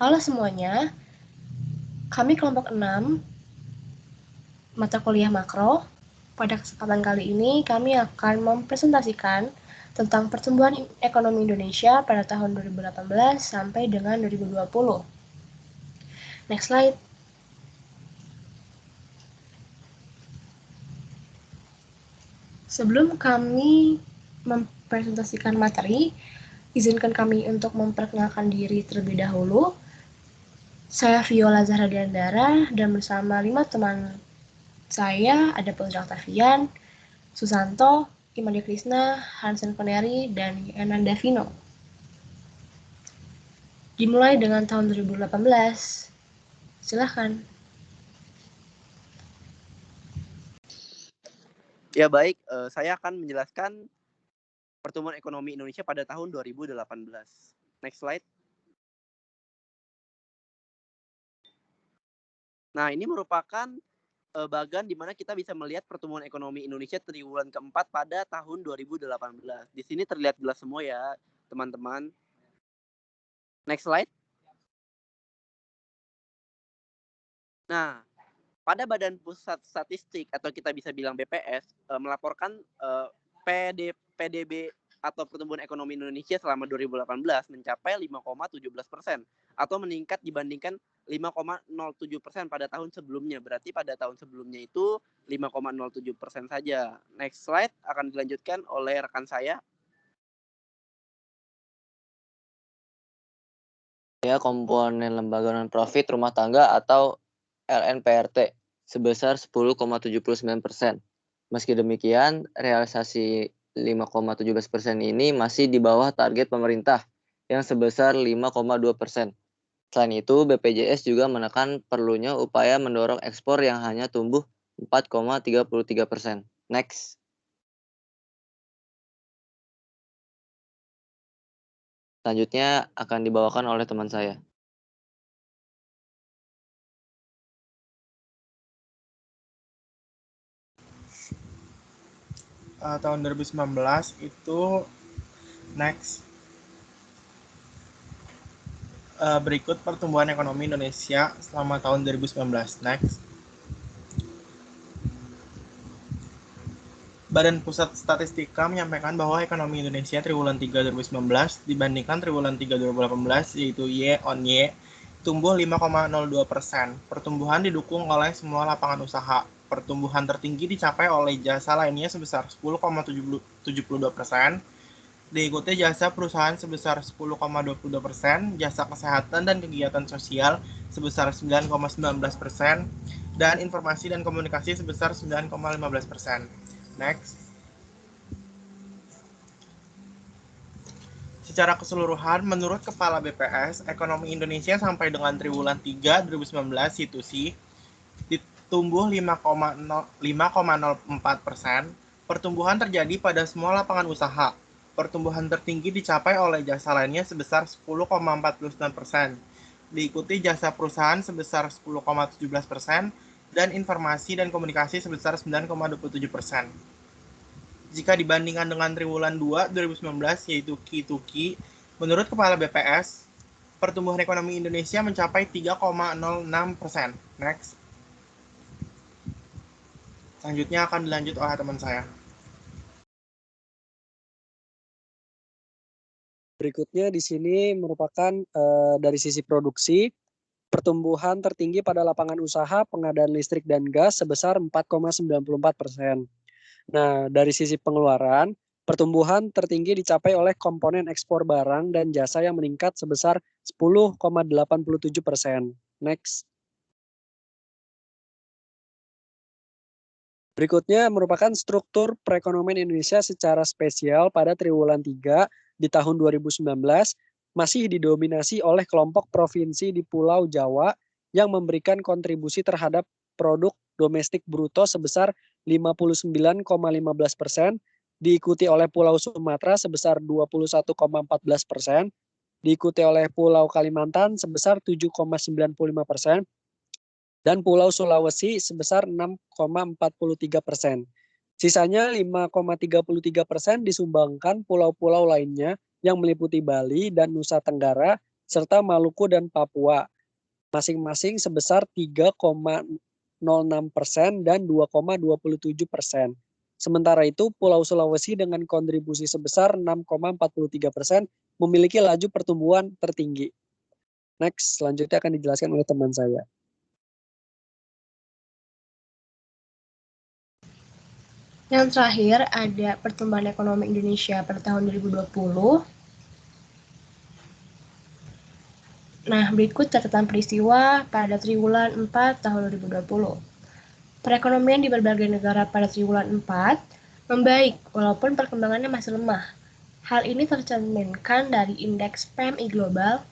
Halo semuanya, kami kelompok 6, mata kuliah makro. Pada kesempatan kali ini, kami akan mempresentasikan tentang pertumbuhan ekonomi Indonesia pada tahun 2018 sampai dengan 2020. Next slide. Sebelum kami mempresentasikan materi, izinkan kami untuk memperkenalkan diri terlebih dahulu. Saya Viola Zahra Diandara dan bersama 5 teman saya ada Putri Octavian, Susanto, Imade Krisna, Hansen Peneri, dan Ananda Vino. Dimulai dengan tahun 2018. Silahkan. Ya baik, saya akan menjelaskan pertumbuhan ekonomi Indonesia pada tahun 2018. Next slide. Nah, ini merupakan bagan di mana kita bisa melihat pertumbuhan ekonomi Indonesia triwulan keempat pada tahun 2018. Di sini terlihat jelas semua ya, teman-teman. Next slide. Nah, pada Badan Pusat Statistik atau kita bisa bilang BPS melaporkan PDB atau pertumbuhan ekonomi Indonesia selama 2018 mencapai 5,17% atau meningkat dibandingkan 5,07% pada tahun sebelumnya. Berarti pada tahun sebelumnya itu 5,07% saja. Next slide akan dilanjutkan oleh rekan saya. Ya, komponen lembaga non-profit rumah tangga atau LNPRT sebesar 10,79%. Meski demikian, realisasi 5,17% ini masih di bawah target pemerintah yang sebesar 5,2%. Selain itu, BPJS juga menekan perlunya upaya mendorong ekspor yang hanya tumbuh 4,33%. Next. Selanjutnya akan dibawakan oleh teman saya. Tahun 2019 itu next. Berikut pertumbuhan ekonomi Indonesia selama tahun 2019. Next. Badan Pusat Statistika menyampaikan bahwa ekonomi Indonesia triwulan 3 2019 dibandingkan triwulan 3 2018 yaitu Y on Y tumbuh 5,02%. Pertumbuhan didukung oleh semua lapangan usaha. Pertumbuhan tertinggi dicapai oleh jasa lainnya sebesar 10,72%, diikuti jasa perusahaan sebesar 10,22%, jasa kesehatan dan kegiatan sosial sebesar 9,19%, dan informasi dan komunikasi sebesar 9,15%. Next. Secara keseluruhan, menurut Kepala BPS, ekonomi Indonesia sampai dengan triwulan 3 2019 situsi ditumbuh 5,04%. Pertumbuhan terjadi pada semua lapangan usaha. Pertumbuhan tertinggi dicapai oleh jasa lainnya sebesar 10,49%, diikuti jasa perusahaan sebesar 10,17%, dan informasi dan komunikasi sebesar 9,27%. Jika dibandingkan dengan triwulan 2 2019 yaitu Q2Q, menurut Kepala BPS, pertumbuhan ekonomi Indonesia mencapai 3,06%. Next. Selanjutnya akan dilanjut oleh teman saya. Berikutnya di sini merupakan dari sisi produksi, pertumbuhan tertinggi pada lapangan usaha pengadaan listrik dan gas sebesar 4,94%. Nah, dari sisi pengeluaran, pertumbuhan tertinggi dicapai oleh komponen ekspor barang dan jasa yang meningkat sebesar 10,87%. Next. Berikutnya merupakan struktur perekonomian Indonesia secara spesial pada triwulan 3 di tahun 2019 masih didominasi oleh kelompok provinsi di Pulau Jawa yang memberikan kontribusi terhadap produk domestik bruto sebesar 59,15%, diikuti oleh Pulau Sumatera sebesar 21,14%, diikuti oleh Pulau Kalimantan sebesar 7,95%, dan Pulau Sulawesi sebesar 6,43%. Sisanya 5,33% disumbangkan pulau-pulau lainnya yang meliputi Bali dan Nusa Tenggara serta Maluku dan Papua, masing-masing sebesar 3,06% dan 2,27%. Sementara itu, Pulau Sulawesi dengan kontribusi sebesar 6,43% memiliki laju pertumbuhan tertinggi. Next, selanjutnya akan dijelaskan oleh teman saya. Yang terakhir ada pertumbuhan ekonomi Indonesia pada tahun 2020. Nah, berikut catatan peristiwa pada triwulan 4 tahun 2020. Perekonomian di berbagai negara pada triwulan 4 membaik walaupun perkembangannya masih lemah. Hal ini tercerminkan dari indeks PMI global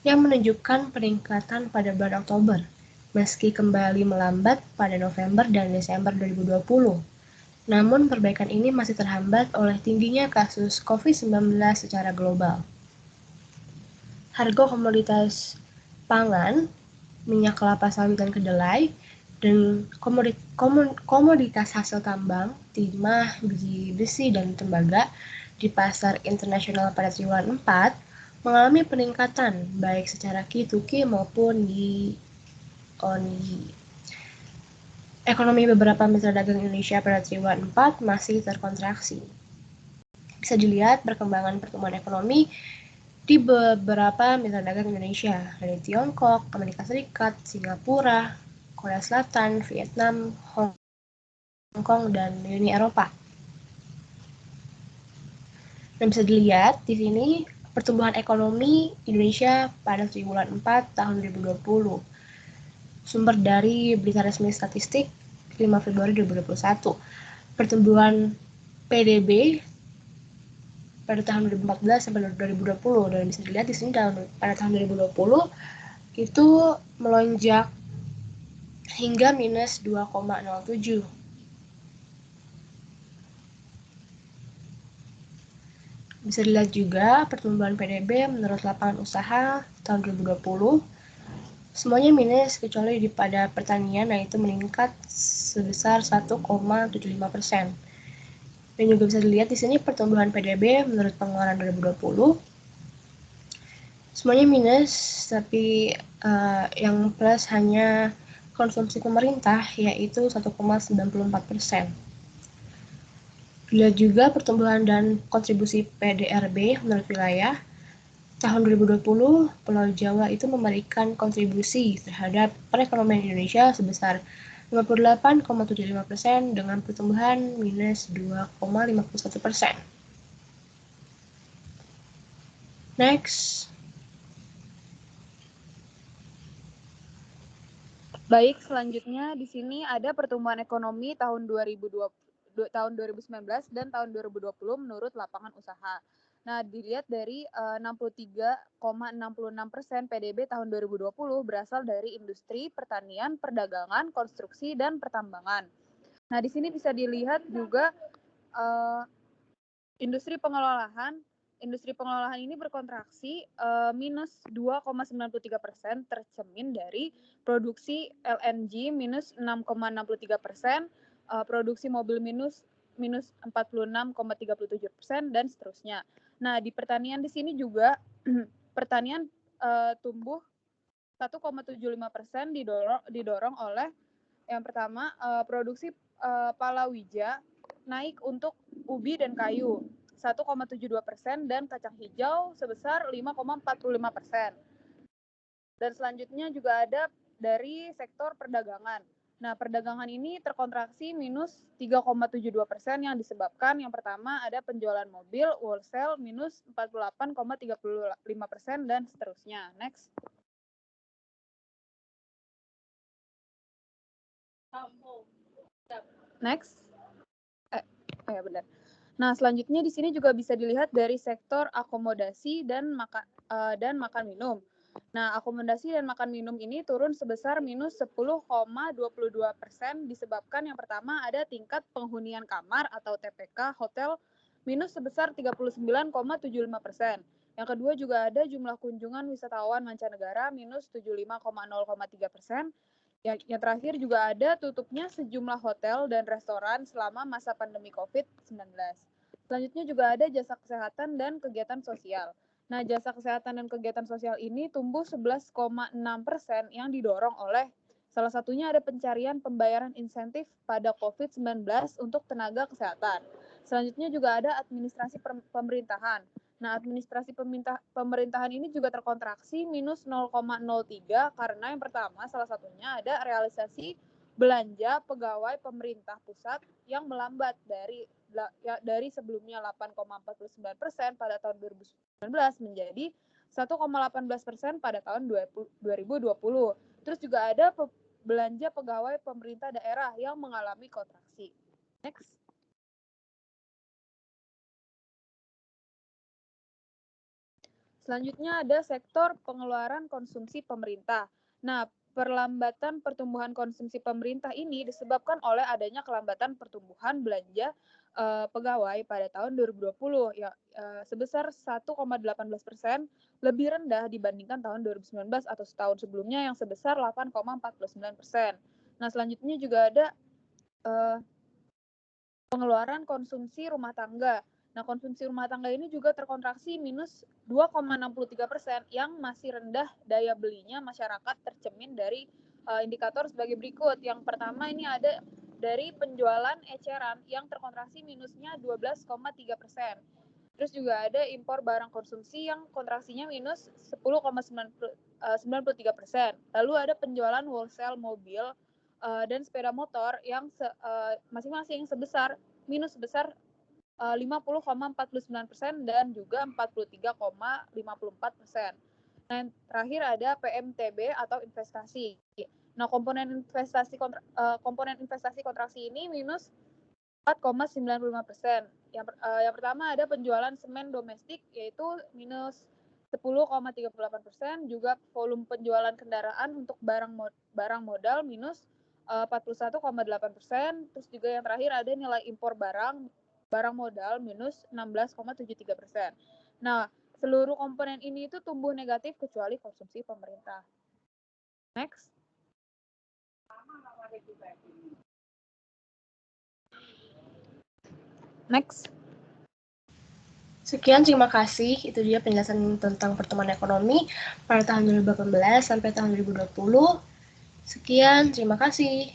yang menunjukkan peningkatan pada bulan Oktober, meski kembali melambat pada November dan Desember 2020. Namun perbaikan ini masih terhambat oleh tingginya kasus COVID-19 secara global. Harga komoditas pangan, minyak kelapa sawit dan kedelai, dan komoditas hasil tambang, timah, biji besi, dan tembaga di pasar internasional pada triwulan 4 mengalami peningkatan baik secara Q2Q maupun year-on-year. Ekonomi beberapa mitra dagang Indonesia pada triwulan 4 masih terkontraksi. Bisa dilihat perkembangan pertumbuhan ekonomi di beberapa mitra dagang Indonesia, dari Tiongkok, Amerika Serikat, Singapura, Korea Selatan, Vietnam, Hong Kong, dan Uni Eropa. Dan bisa dilihat di sini pertumbuhan ekonomi Indonesia pada triwulan 4 tahun 2020. Sumber dari Berita Resmi Statistik 5 Februari 2021. Pertumbuhan PDB pada tahun 2014 sampai 2020, dan bisa dilihat di sini pada tahun 2020 itu melonjak hingga minus 2,07. Bisa dilihat juga pertumbuhan PDB menurut lapangan usaha tahun 2020 semuanya minus kecuali pada pertanian, yaitu meningkat sebesar 1,75%. Dan juga bisa dilihat di sini pertumbuhan PDB menurut pengeluaran 2020 semuanya minus, tapi yang plus hanya konsumsi pemerintah, yaitu 1,94%. Dilihat juga pertumbuhan dan kontribusi PDRB menurut wilayah. Tahun 2020, Pulau Jawa itu memberikan kontribusi terhadap perekonomian Indonesia sebesar 58,75% dengan pertumbuhan minus 2,51%. Next. Baik, selanjutnya di sini ada pertumbuhan ekonomi tahun 2019 dan tahun 2020 menurut lapangan usaha. Nah, dilihat dari 63,66% PDB tahun 2020 berasal dari industri, pertanian, perdagangan, konstruksi, dan pertambangan. Nah, di sini bisa dilihat juga industri pengolahan ini berkontraksi minus 2,93%, tercermin dari produksi LNG minus 6,63%, produksi mobil minus 46,37%, dan seterusnya. Nah, di pertanian di sini juga pertanian tumbuh 1,75% didorong oleh yang pertama produksi palawija naik untuk ubi dan kayu 1,72% dan kacang hijau sebesar 5,45%. Dan selanjutnya juga ada dari sektor perdagangan. Nah, perdagangan ini terkontraksi minus 3,72% yang disebabkan yang pertama ada penjualan mobil wholesale minus 48,35% dan seterusnya. Next. Next. Ya benar. Nah, selanjutnya di sini juga bisa dilihat dari sektor akomodasi dan makan minum. Nah, akomodasi dan makan minum ini turun sebesar minus 10,22% disebabkan yang pertama ada tingkat penghunian kamar atau TPK hotel minus sebesar 39,75%. Yang kedua juga ada jumlah kunjungan wisatawan mancanegara minus 75,03%. Yang terakhir juga ada tutupnya sejumlah hotel dan restoran selama masa pandemi COVID-19. Selanjutnya juga ada jasa kesehatan dan kegiatan sosial. Nah, jasa kesehatan dan kegiatan sosial ini tumbuh 11,6% yang didorong oleh salah satunya ada pencarian pembayaran insentif pada COVID-19 untuk tenaga kesehatan. Selanjutnya juga ada administrasi pemerintahan. Nah, administrasi pemerintahan ini juga terkontraksi minus 0,03 karena yang pertama salah satunya ada realisasi belanja pegawai pemerintah pusat yang melambat dari sebelumnya 8,49% pada tahun 2019 menjadi 1,18% pada tahun 2020. Terus juga ada belanja pegawai pemerintah daerah yang mengalami kontraksi. Next. Selanjutnya ada sektor pengeluaran konsumsi pemerintah. Nah, perlambatan pertumbuhan konsumsi pemerintah ini disebabkan oleh adanya kelambatan pertumbuhan belanja pegawai pada tahun 2020 ya sebesar 1,18% lebih rendah dibandingkan tahun 2019 atau setahun sebelumnya yang sebesar 8,49%. Nah, selanjutnya juga ada pengeluaran konsumsi rumah tangga. Nah, konsumsi rumah tangga ini juga terkontraksi minus 2,63% yang masih rendah daya belinya masyarakat tercermin dari indikator sebagai berikut. Yang pertama ini ada dari penjualan eceran yang terkontraksi minusnya 12,3%. Terus juga ada impor barang konsumsi yang kontraksinya minus 10,93%. Lalu ada penjualan wholesale mobil dan sepeda motor yang masing-masing sebesar 50,49% dan juga 43,54%. Nah, yang terakhir ada PMTB atau investasi. Nah, komponen investasi kontraksi ini minus 4,95%. Yang pertama ada penjualan semen domestik yaitu minus 10,38%, juga volume penjualan kendaraan untuk barang modal minus 41,8%. Terus juga yang terakhir ada nilai impor barang modal minus 16,73%. Nah, seluruh komponen ini itu tumbuh negatif kecuali konsumsi pemerintah. Next. Next. Sekian, terima kasih. Itu dia penjelasan tentang pertumbuhan ekonomi pada tahun 2018 sampai tahun 2020. Sekian, terima kasih.